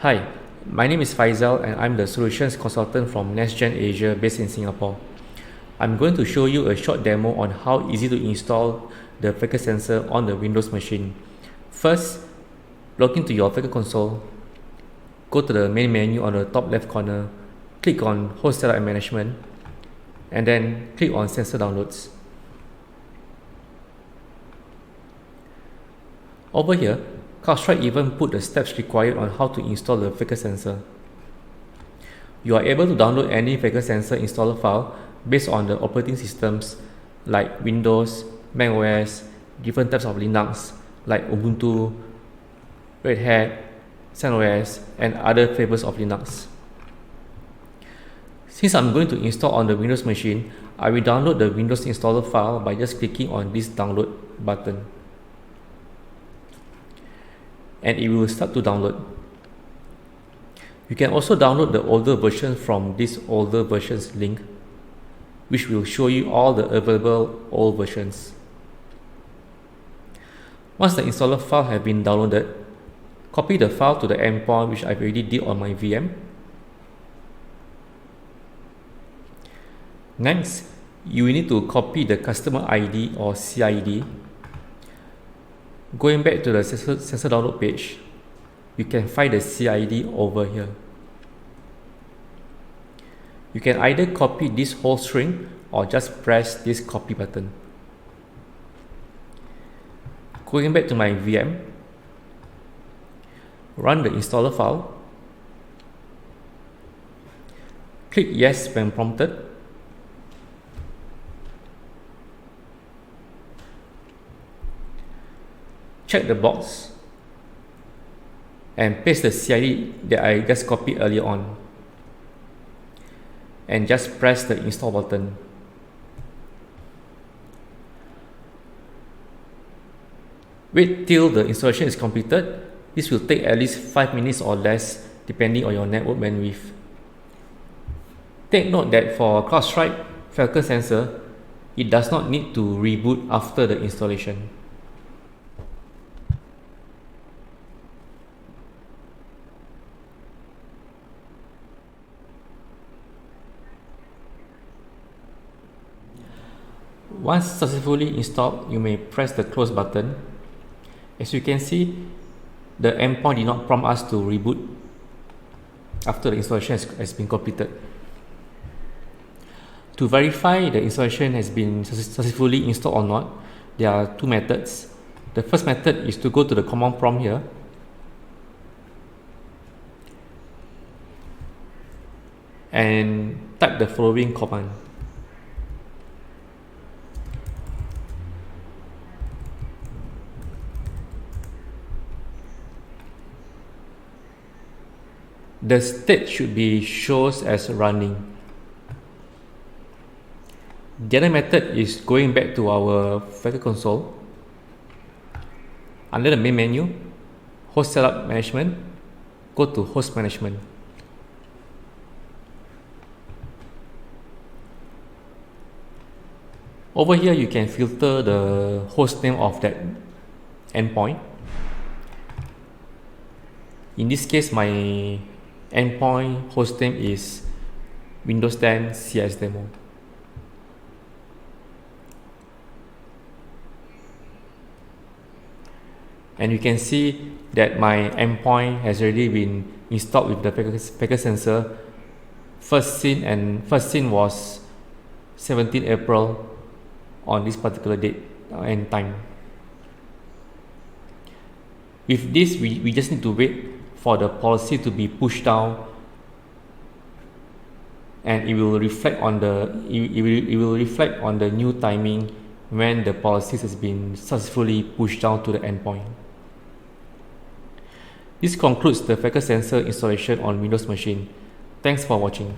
Hi, my name is Faizal and I'm the Solutions Consultant from NextGen Asia based in Singapore. I'm going to show you a short demo on how easy to install the Falcon sensor on the Windows machine. First, log into your Falcon console, go to the main menu on the top left corner, click on Host Setup and Management, and then click on Sensor Downloads. Over here, CrowdStrike even put the steps required on how to install the Falcon sensor. You are able to download any Falcon sensor installer file based on the operating systems like Windows, Mac OS, different types of Linux like Ubuntu, Red Hat, CentOS, and other flavors of Linux. Since I'm going to install on the Windows machine, I will download the Windows installer file by just clicking on this download button. And it will start to download. You can also download the older version from this older versions link, which will show you all the available old versions. Once the installer file has been downloaded, copy the file to the endpoint, which I've already did on my VM. Next, you will need to copy the customer ID or CID. Going back to the sensor download page, you can find the CID over here. You can either copy this whole string or just press this copy button. Going back to my VM, run the installer file, click yes when prompted, check the box and paste the CID that I just copied earlier on, and just press the install button. Wait till the installation is completed. This will take at least 5 minutes or less depending on your network bandwidth. Take note that for CrowdStrike Falcon sensor, it does not need to reboot after the installation. Once successfully installed, you may press the close button. As you can see, the endpoint did not prompt us to reboot after the installation has been completed. To verify the installation has been successfully installed or not, there are two methods. The first method is to go to the command prompt here and type the following command. The state should be shows as running. The other method is going back to our Falcon console. Under the main menu, Host Setup Management, go to Host Management. Over here, you can filter the host name of that endpoint. In this case, my endpoint hostname is Windows 10 CS Demo. And you can see that my endpoint has already been installed with the Falcon sensor. First seen was 17 April on this particular date and time. With this, we just need to wait for the policy to be pushed down, and it will reflect on the new timing when the policies has been successfully pushed down to the endpoint. This concludes the Falcon sensor installation on Windows machine. Thanks for watching.